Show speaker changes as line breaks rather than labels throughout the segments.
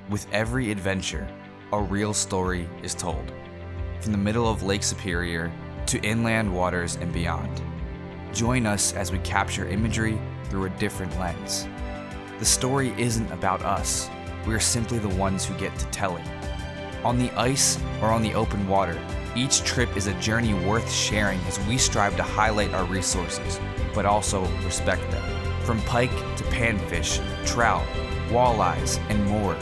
With every adventure, a real story is told. From the middle of Lake Superior to inland waters and beyond. Join us as we capture imagery through a different lens. The story isn't about us. We're simply the ones who get to tell it. On the ice or on the open water, each trip is a journey worth sharing as we strive to highlight our resources, but also respect them. From pike to panfish, trout, walleyes, and more.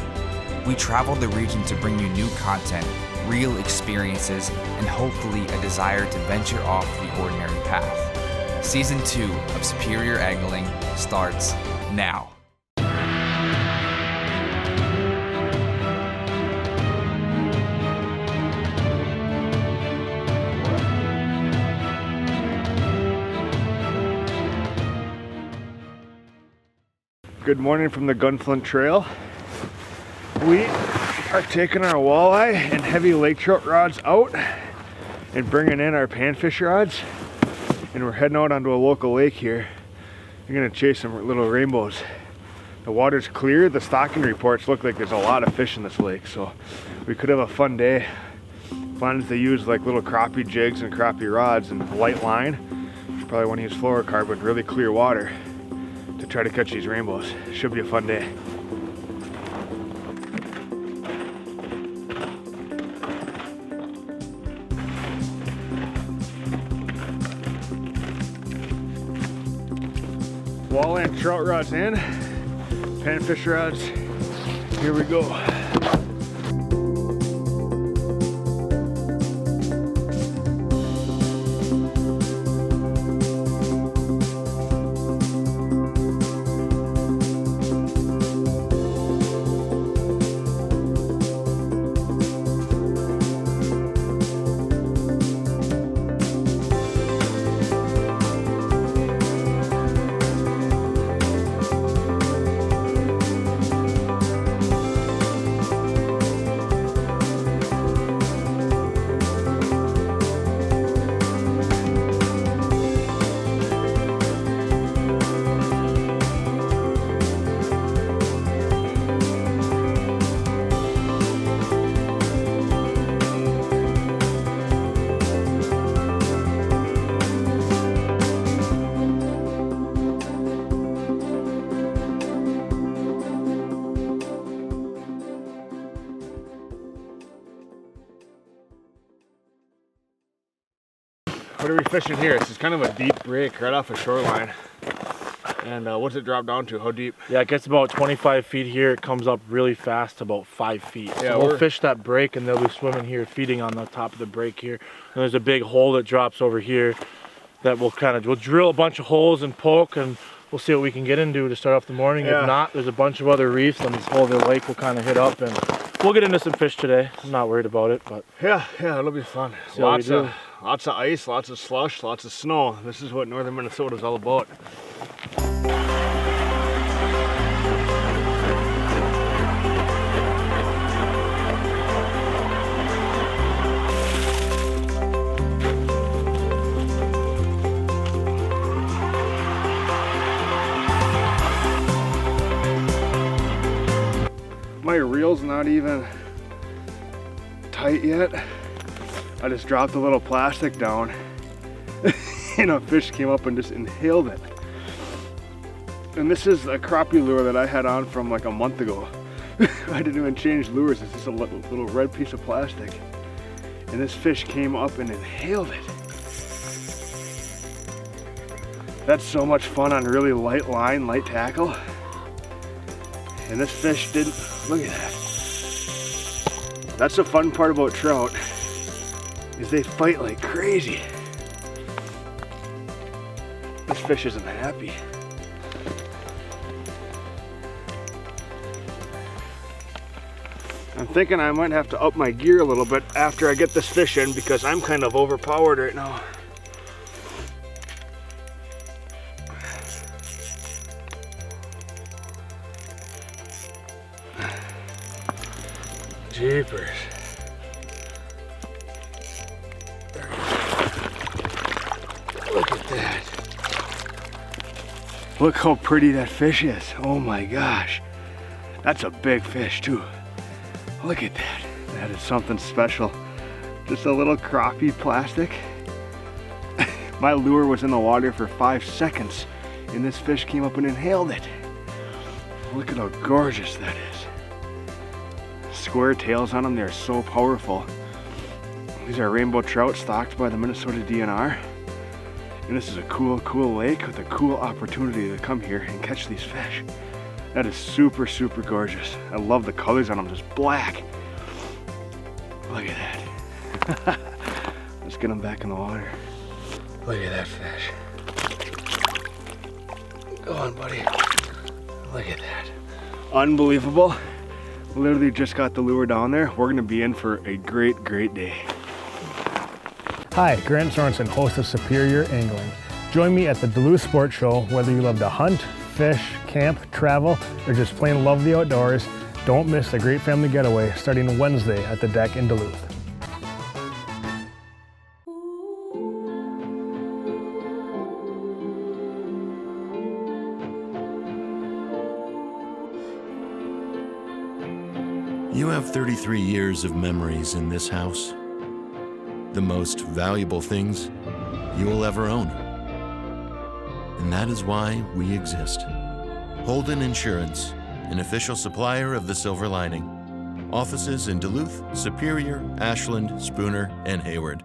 We traveled the region to bring you new content, real experiences, and hopefully a desire to venture off the ordinary path. Season 2 of Superior Angling starts now.
Good morning from the Gunflint Trail. We are taking our walleye and heavy lake trout rods out and bringing in our panfish rods, and we're heading out onto a local lake here. We're gonna chase some little rainbows. The water's clear. The stocking reports look like there's a lot of fish in this lake, so we could have a fun day. Plans to use like little crappie jigs and crappie rods and light line. Probably want to use fluorocarbon, really clear water, to try to catch these rainbows. Should be a fun day. Walleye and trout rods in, panfish rods, here we go. What are we fishing here? It's just kind of a deep break right off a shoreline. And what's it drop down to? How deep?
Yeah, it gets about 25 feet here. It comes up really fast, about 5 feet.
Yeah,
so we'll fish that break and they'll be swimming here, feeding on the top of the break here. And there's a big hole that drops over here that we'll drill a bunch of holes and poke, and we'll see what we can get into to start off the morning.
Yeah.
If not, there's a bunch of other reefs on this whole of the lake we'll kind of hit up, and we'll get into some fish today. I'm not worried about it, but
yeah, it'll be fun. Lots of ice, lots of slush, lots of snow. This is what northern Minnesota is all about. My reel's not even tight yet. I just dropped a little plastic down and a fish came up and just inhaled it. And this is a crappie lure that I had on from like a month ago. I didn't even change lures. It's just a little red piece of plastic. And this fish came up and inhaled it. That's so much fun on really light line, light tackle. And this fish didn't. Look at that. That's the fun part about trout, is they fight like crazy. This fish isn't happy. I'm thinking I might have to up my gear a little bit after I get this fish in, because I'm kind of overpowered right now. Jeepers. Look at that. Look how pretty that fish is. Oh my gosh. That's a big fish too. Look at that. That is something special. Just a little crappie plastic. My lure was in the water for 5 seconds and this fish came up and inhaled it. Look at how gorgeous that is. Square tails on them, they're so powerful. These are rainbow trout stocked by the Minnesota DNR. And this is a cool, cool lake with a cool opportunity to come here and catch these fish. That is super, super gorgeous. I love the colors on them, just black. Look at that. Let's get them back in the water. Look at that fish. Go on, buddy. Look at that. Unbelievable. Literally just got the lure down there. We're gonna be in for a great, great day.
Hi, Grant Sorensen, host of Superior Angling. Join me at the Duluth Sports Show. Whether you love to hunt, fish, camp, travel, or just plain love the outdoors, don't miss the great family getaway starting Wednesday at the deck in Duluth.
You have 33 years of memories in this house. The most valuable things you will ever own. And that is why we exist. Holden Insurance, an official supplier of the Silver Lining. Offices in Duluth, Superior, Ashland, Spooner, and Hayward.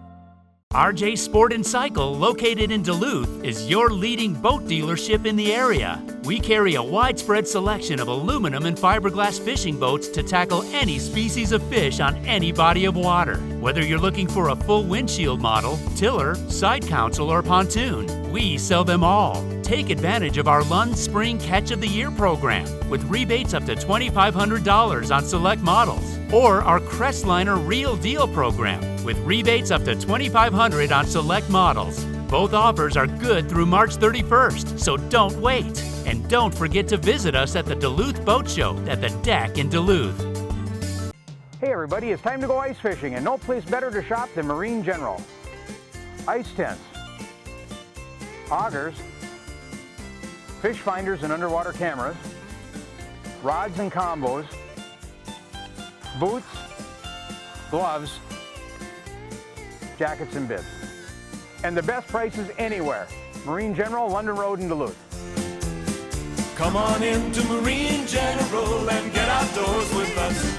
RJ Sport and Cycle, located in Duluth, is your leading boat dealership in the area. We carry a widespread selection of aluminum and fiberglass fishing boats to tackle any species of fish on any body of water. Whether you're looking for a full windshield model, tiller, side console, or pontoon, we sell them all. Take advantage of our Lund Spring Catch of the Year program with rebates up to $2,500 on select models, or our Crestliner Real Deal program with rebates up to $2,500 on select models. Both offers are good through March 31st, so don't wait. And don't forget to visit us at the Duluth Boat Show at the deck in Duluth.
Hey everybody, it's time to go ice fishing, and no place better to shop than Marine General. Ice tents, augers, fish finders and underwater cameras, rods and combos, boots, gloves, jackets and bibs. And the best prices anywhere. Marine General, London Road in Duluth.
Come on into Marine General and get outdoors with us.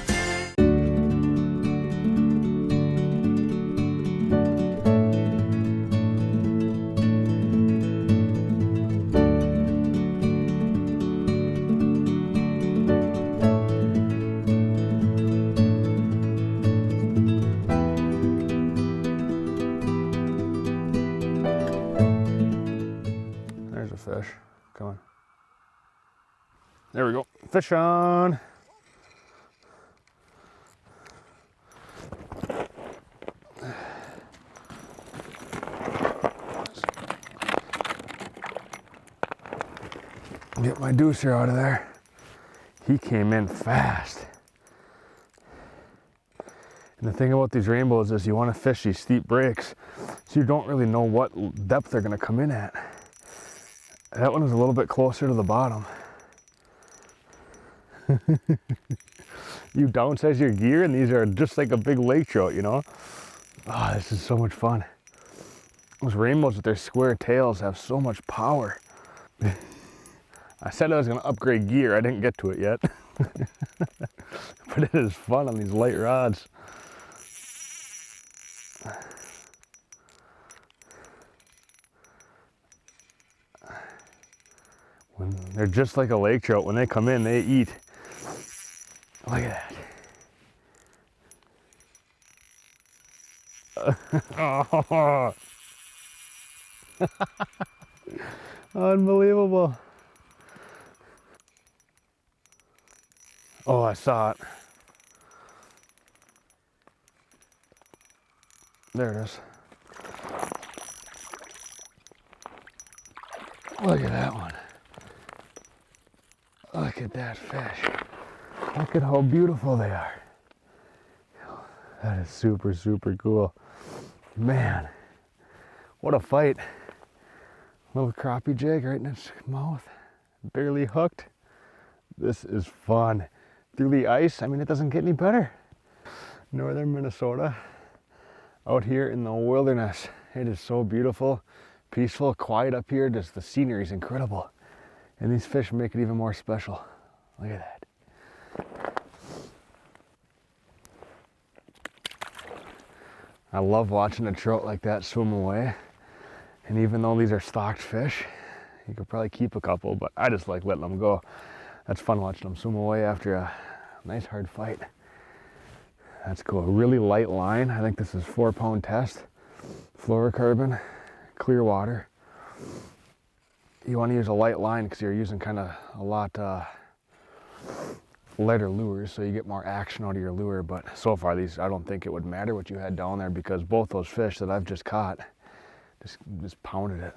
There's a fish. Come on. There we go. Fish on. Get my deucer out of there. He came in fast. And the thing about these rainbows is you want to fish these steep breaks, so you don't really know what depth they're going to come in at. That one was a little bit closer to the bottom. You downsize your gear and these are just like a big lake trout, you know? Oh, this is so much fun. Those rainbows with their square tails have so much power. I said I was gonna upgrade gear, I didn't get to it yet. But it is fun on these light rods. They're just like a lake trout. When they come in, they eat. Look at that. Unbelievable. Oh, I saw it. There it is. Look at that one. Look at that fish. Look at how beautiful they are. That is super, super cool. Man, what a fight. Little crappie jig right in its mouth. Barely hooked. This is fun. Through the ice, I mean, it doesn't get any better. Northern Minnesota, out here in the wilderness. It is so beautiful, peaceful, quiet up here. Just the scenery is incredible. And these fish make it even more special. Look at that. I love watching a trout like that swim away. And even though these are stocked fish, you could probably keep a couple, but I just like letting them go. That's fun watching them swim away after a nice hard fight. That's cool. Really light line. I think this is 4-pound test. Fluorocarbon, clear water. You want to use a light line because you're using kind of a lot lighter lures, so you get more action out of your lure. But so far, these, I don't think it would matter what you had down there because both those fish that I've just caught just pounded it.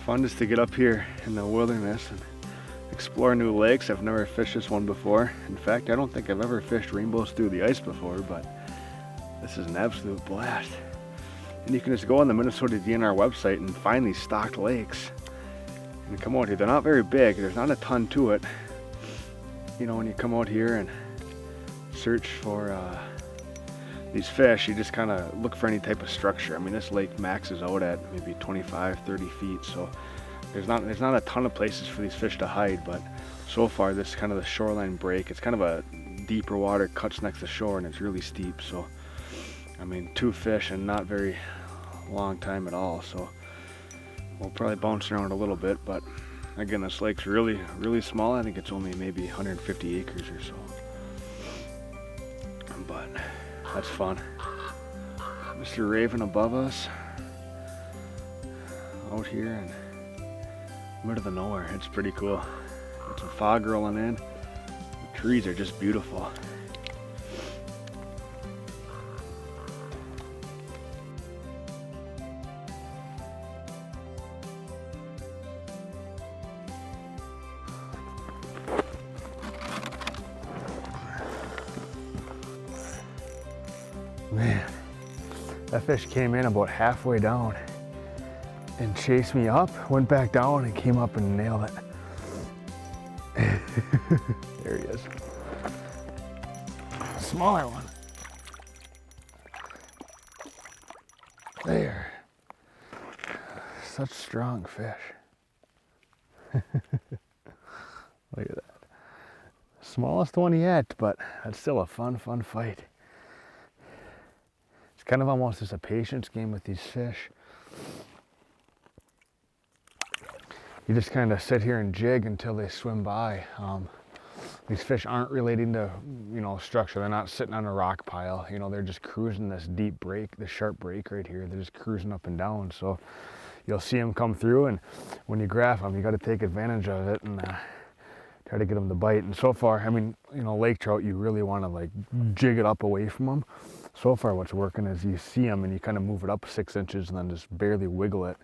Fun just to get up here in the wilderness and explore new lakes. I've never fished this one before. In fact, I don't think I've ever fished rainbows through the ice before, but this is an absolute blast. And you can just go on the Minnesota DNR website and find these stocked lakes and come out here. They're not very big. There's not a ton to it. You know, when you come out here and search for these fish, you just kind of look for any type of structure. I mean, this lake maxes out at maybe 25, 30 feet, so there's not a ton of places for these fish to hide, but so far this is kind of the shoreline break. It's kind of a deeper water, cuts next to shore, and it's really steep, so I mean, 2 fish in not very long time at all, so we'll probably bounce around a little bit, but again, this lake's really, really small. I think it's only maybe 150 acres or so, but that's fun. Mr. Raven above us, out here in the middle of nowhere. It's pretty cool. Got some fog rolling in. The trees are just beautiful. Man, that fish came in about halfway down and chased me up, went back down and came up and nailed it. There he is. Smaller one. There. Such strong fish. Look at that. Smallest one yet, but that's still a fun fight. Kind of almost as a patience game with these fish. You just kind of sit here and jig until they swim by. These fish aren't relating to, you know, structure. They're not sitting on a rock pile. You know, they're just cruising this deep break, this sharp break right here. They're just cruising up and down. So you'll see them come through, and when you graph them, you got to take advantage of it and try to get them to bite. And so far, I mean, you know, lake trout, you really want to like jig it up away from them. So far what's working is you see them and you kind of move it up 6 inches and then just barely wiggle it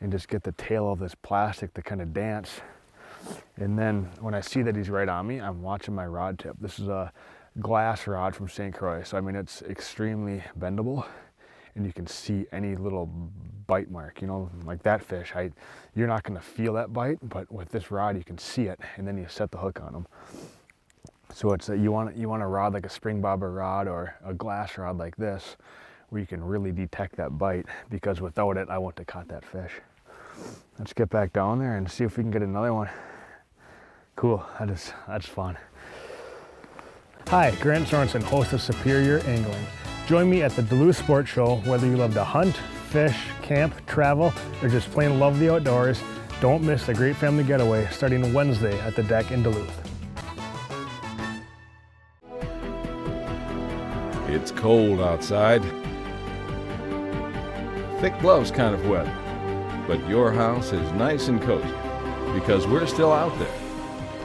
and just get the tail of this plastic to kind of dance. And then when I see that he's right on me, I'm watching my rod tip. This is a glass rod from St. Croix. So I mean, it's extremely bendable and you can see any little bite mark, you know, like that fish. You're not gonna feel that bite, but with this rod you can see it, and then you set the hook on them. So it's you want a rod like a spring bobber rod or a glass rod like this, where you can really detect that bite, because without it, I wouldn't have caught that fish. Let's get back down there and see if we can get another one. Cool, that's fun. Hi, Grant Sorensen, host of Superior Angling. Join me at the Duluth Sports Show. Whether you love to hunt, fish, camp, travel, or just plain love the outdoors, don't miss the great family getaway starting Wednesday at the deck in Duluth.
It's cold outside. Thick gloves kind of wet, but your house is nice and cozy because we're still out there.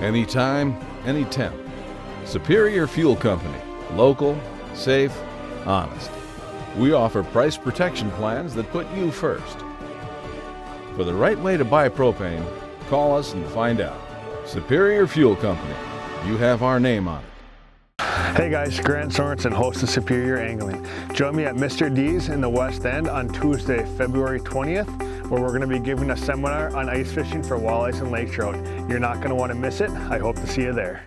Anytime, any temp. Superior Fuel Company. Local, safe, honest. We offer price protection plans that put you first. For the right way to buy propane, call us and find out. Superior Fuel Company. You have our name on it.
Hey guys, Grant Sorensen, host of Superior Angling. Join me at Mr. D's in the West End on Tuesday, February 20th, where we're going to be giving a seminar on ice fishing for walleyes and lake trout. You're not going to want to miss it. I hope to see you there.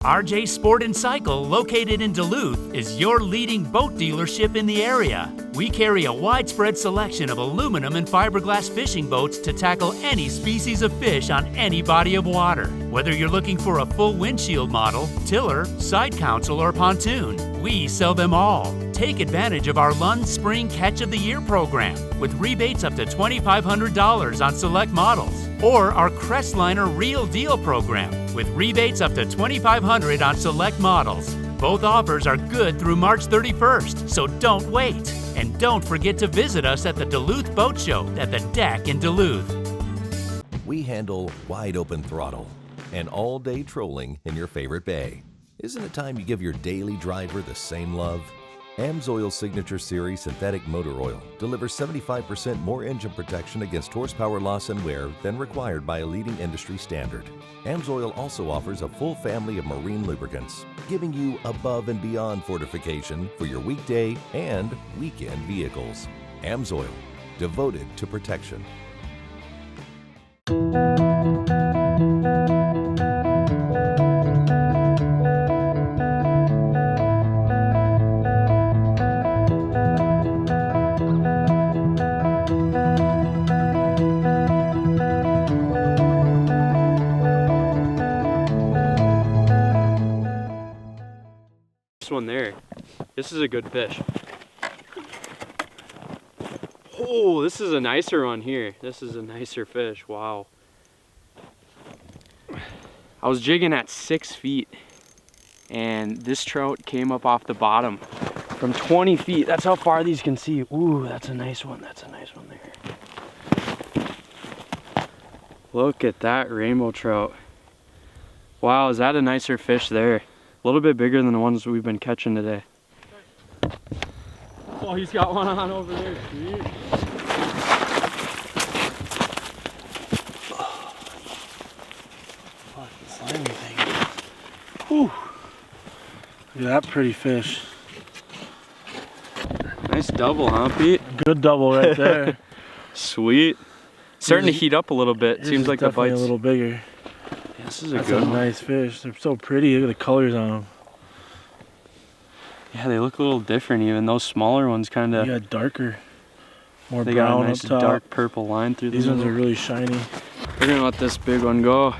RJ Sport and Cycle, located in Duluth, is your leading boat dealership in the area. We carry a widespread selection of aluminum and fiberglass fishing boats to tackle any species of fish on any body of water. Whether you're looking for a full windshield model, tiller, side console, or pontoon, we sell them all. Take advantage of our Lund Spring Catch of the Year program with rebates up to $2,500 on select models, or our Crestliner Real Deal program with rebates up to $2,500 on select models. Both offers are good through March 31st, so don't wait. And don't forget to visit us at the Duluth Boat Show at the Deck in Duluth.
We handle wide open throttle and all-day trolling in your favorite bay. Isn't it time you give your daily driver the same love? AMSOIL Signature Series Synthetic Motor Oil delivers 75% more engine protection against horsepower loss and wear than required by a leading industry standard. AMSOIL also offers a full family of marine lubricants, giving you above and beyond fortification for your weekday and weekend vehicles. AMSOIL, devoted to protection.
One there. This is a good fish. Oh, this is a nicer one here. This is a nicer fish. Wow. I was jigging at 6 feet and this trout came up off the bottom from 20 feet. That's how far these can see. Ooh, that's a nice one. That's a nice one there. Look at that rainbow trout. Wow, is that a nicer fish there? A little bit bigger than the ones we've been catching today. Oh, he's got one on over there. Sweet.
Fucking slimy thing. Whew. Look at that pretty fish.
Nice double, huh, Pete?
Good double right there.
Sweet. Starting to heat up a little bit. Seems like the bite's
a little bigger.
This is a
That's
good one.
nice fish. They're so pretty. Look at the colors on them.
Yeah, they look a little different even. Those smaller ones kind of...
Yeah, darker. More
they
brown
got a nice
up top.
dark purple line through
These
the
ones
middle.
are really shiny.
We're going to let this big one go.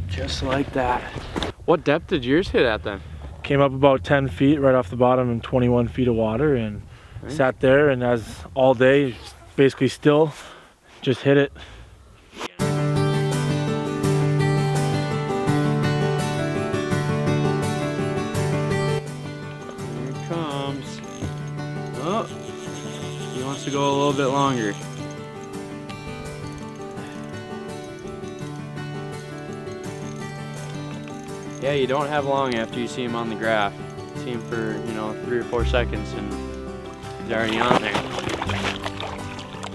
Just like that. What depth did yours hit at then?
Came up about 10 feet right off the bottom and 21 feet of water and sat there, and as all day, basically still, just hit it.
Here it comes. Oh, he wants to go a little bit longer. Yeah, you don't have long after you see him on the graph. See him for, 3 or 4 seconds and he's already on there.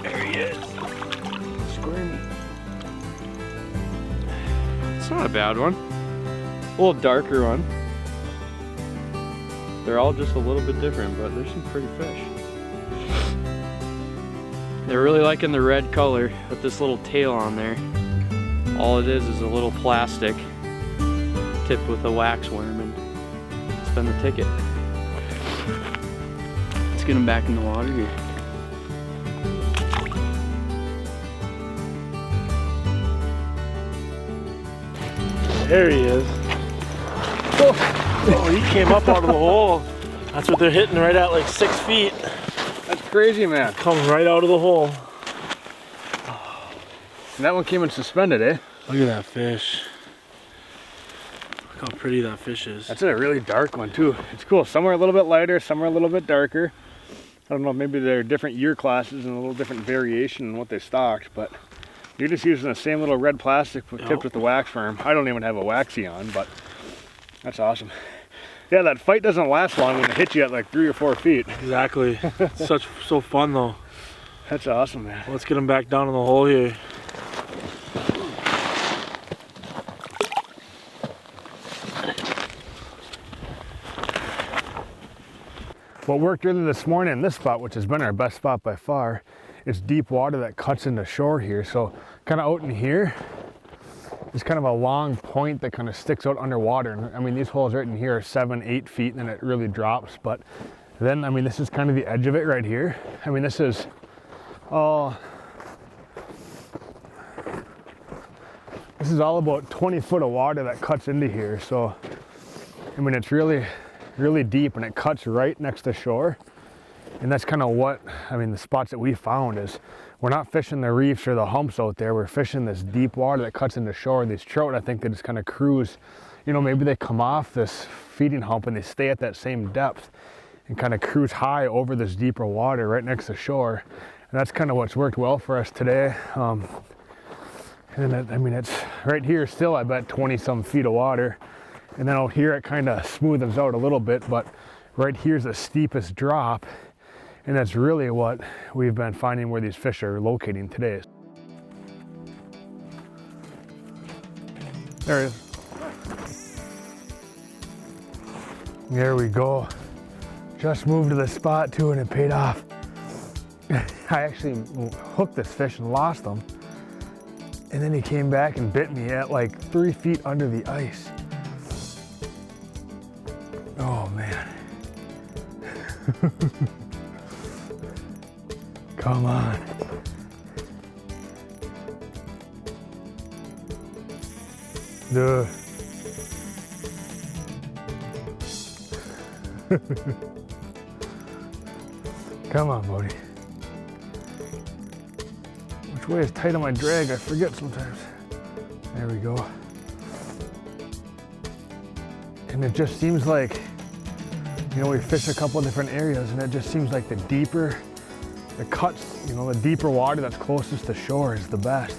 There he is. Squirmy. It's not a bad one. A little darker one. They're all just a little bit different, but there's some pretty fish. They're really liking the red color with this little tail on there. All it is a little plastic tipped with a wax worm and spin the ticket. Let's get him back in the water here.
There he is. Oh, he came up out of the hole. That's what they're hitting right at, like 6 feet.
That's crazy, man.
Come right out of the hole.
And that one came in suspended, eh?
Look at that fish. Look how pretty that fish is.
That's a really dark one too. It's cool. Some are a little bit lighter, some are a little bit darker. I don't know, maybe they're different year classes and a little different variation in what they stocked, but You're just using the same little red plastic tipped with the wax worm. I don't even have a waxy on, but that's awesome. Yeah, that fight doesn't last long when it hits you at like 3 or 4 feet.
Exactly. It's so fun though.
That's awesome, man.
Let's get them back down in the hole here.
What worked really this morning in this spot, which has been our best spot by far, is deep water that cuts into shore here. So kind of out in here, there's kind of a long point that kind of sticks out underwater. And I mean, these holes right in here are 7, 8 feet, and then it really drops. But then, I mean, this is kind of the edge of it right here. I mean, this is all about 20 foot of water that cuts into here. So, I mean, it's really deep, and it cuts right next to shore. And that's kind of what, I mean, the spots that we found is we're not fishing the reefs or the humps out there. We're fishing this deep water that cuts into shore. These trout, I think they just kind of cruise, you know, maybe they come off this feeding hump and they stay at that same depth and kind of cruise high over this deeper water right next to shore. And that's kind of what's worked well for us today. And then, I mean, it's right here still, I bet 20 some feet of water. And then out here, it kind of smoothens out a little bit, but right here's the steepest drop. And that's really what we've been finding where these fish are locating today. There it is. There we go. Just moved to the spot too, and it paid off. I actually hooked this fish and lost him. And then he came back and bit me at like 3 feet under the ice. Oh man. Come on. Duh. Come on, buddy. Which way is tight on my drag? I forget sometimes. There we go. And it just seems like, you know, we fish a couple different areas, and it just seems like the deeper the cuts, you know, the deeper water that's closest to shore is the best.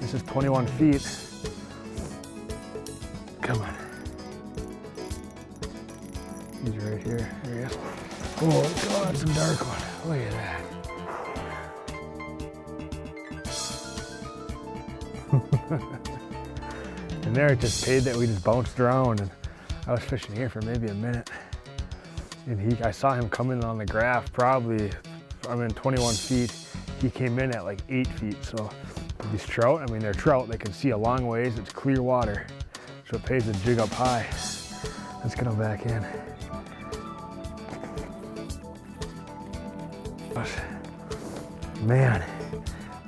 This is 21 feet. Come on. He's right here. There he is. Oh God, that's a dark one. Look at that. And there it just paid that we just bounced around, and I was fishing here for maybe a minute. And I saw him come in on the graph probably, I'm in 21 feet. He came in at like 8 feet. So these trout, I mean, they're trout. They can see a long ways. It's clear water. So it pays to jig up high. Let's get them back in. But, man,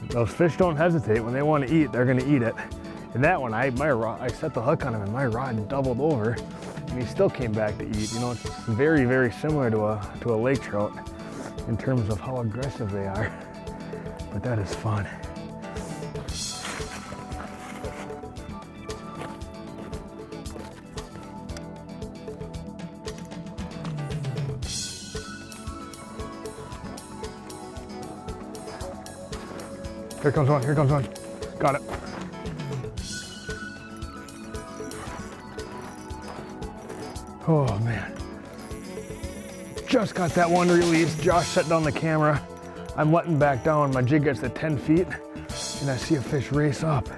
those fish don't hesitate. When they want to eat, they're going to eat it. And that one, I set the hook on him and my rod doubled over, and he still came back to eat. You know, it's very, very similar to a lake trout in terms of how aggressive they are. But that is fun. Here comes one, here comes one. Got it. Oh man. Just got that one released. Josh set down the camera. I'm letting back down. My jig gets to 10 feet and I see a fish race up.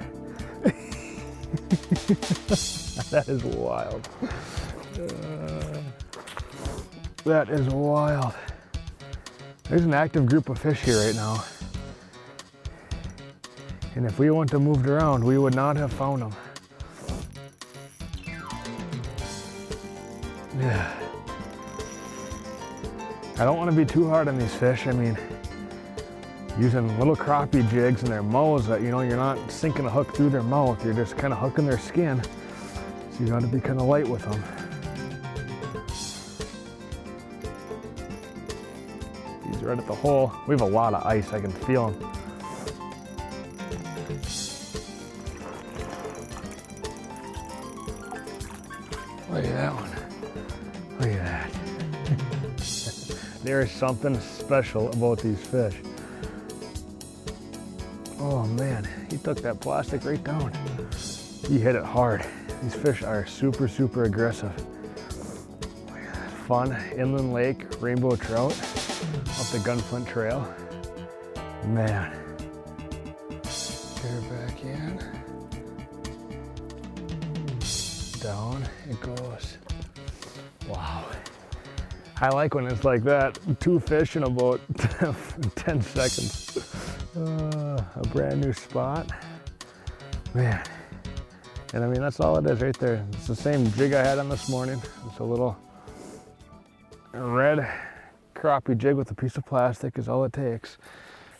That is wild. That is wild. There's an active group of fish here right now. And if we wouldn't have moved around, we would not have found them. Yeah. I don't want to be too hard on these fish. I mean, using little crappie jigs in their mouths that, you know, you're not sinking a hook through their mouth. You're just kind of hooking their skin. So you got to be kind of light with them. He's right at the hole. We have a lot of ice. I can feel him. Look at that one. Look at that. There is something special about these fish. Oh man, he took that plastic right down. He hit it hard. These fish are super, super aggressive. Fun inland lake, rainbow trout up the Gunflint Trail. Man. Get her back in. Down it goes. Wow. I like when it's like that. 2 fish in about 10 seconds. A brand new spot. Man. And I mean, that's all it is right there. It's the same jig I had on this morning. It's a little red crappie jig with a piece of plastic is all it takes.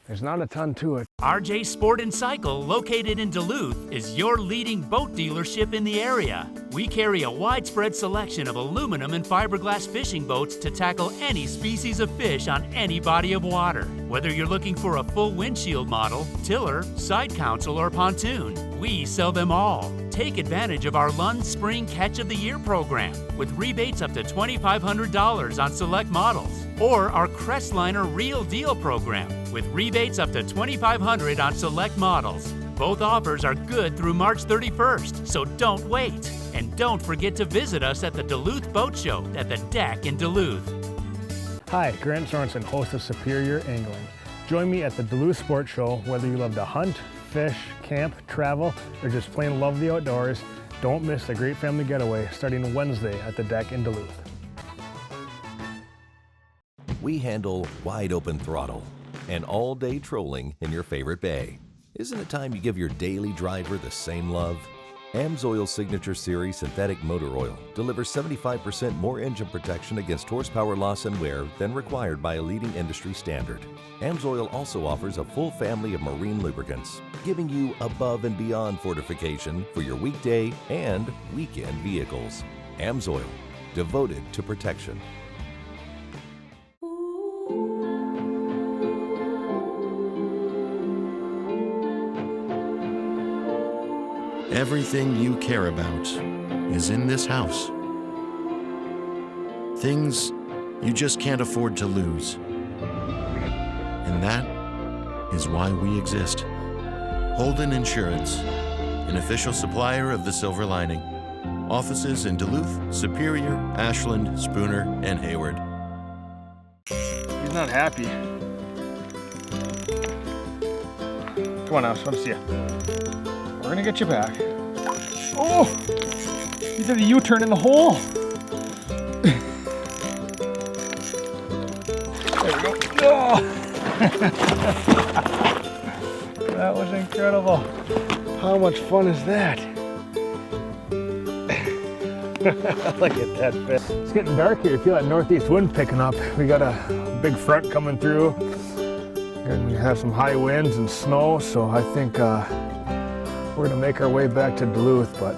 There's not a ton to it.
RJ Sport and Cycle, located in Duluth, is your leading boat dealership in the area. We carry a widespread selection of aluminum and fiberglass fishing boats to tackle any species of fish on any body of water. Whether you're looking for a full windshield model, tiller, side console, or pontoon, we sell them all. Take advantage of our Lund Spring Catch of the Year program with rebates up to $2,500 on select models, or our Crestliner Real Deal program with rebates up to $2,500 on select models. Both offers are good through March 31st, so don't wait. And don't forget to visit us at the Duluth Boat Show at the Deck in Duluth.
Hi, Grant Sorensen, host of Superior Angling. Join me at the Duluth Sport Show. Whether you love to hunt, fish, camp, travel, or just plain love the outdoors, don't miss the great family getaway starting Wednesday at the Deck in Duluth.
We handle wide open throttle and all-day trolling in your favorite bay. Isn't it time you give your daily driver the same love? AMSOIL Signature Series Synthetic Motor Oil delivers 75% more engine protection against horsepower loss and wear than required by a leading industry standard. AMSOIL also offers a full family of marine lubricants, giving you above and beyond fortification for your weekday and weekend vehicles. AMSOIL, devoted to protection.
Everything you care about is in this house. Things you just can't afford to lose. And that is why we exist. Holden Insurance, an official supplier of the Silver Lining. Offices in Duluth, Superior, Ashland, Spooner, and Hayward.
He's not happy. Come on now, let's see ya. We're gonna get you back. Oh! He did a U-turn in the hole. There we go. Oh! That was incredible. How much fun is that? Look at that fish. It's getting dark here. You feel that northeast wind picking up. We got a big front coming through. And we have some high winds and snow, so I think we're gonna make our way back to Duluth, but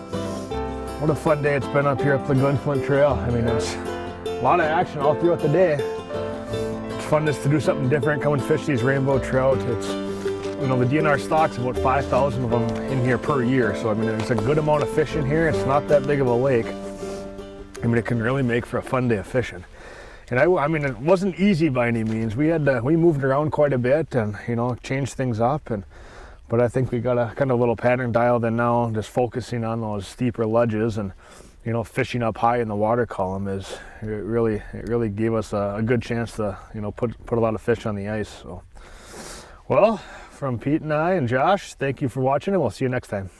what a fun day it's been up here up the Gunflint Trail. I mean, it's a lot of action all throughout the day. It's fun just to do something different, come and fish these rainbow trout. It's, you know, the DNR stock's about 5,000 of them in here per year, so I mean, it's a good amount of fish in here. It's not that big of a lake. I mean, it can really make for a fun day of fishing. And I mean, it wasn't easy by any means. We moved around quite a bit and, you know, changed things up, but I think we got a kind of little pattern dialed in now, just focusing on those steeper ledges and, you know, fishing up high in the water column it really gave us a good chance to, you know, put a lot of fish on the ice. So, well, from Pete and I and Josh, thank you for watching, and we'll see you next time.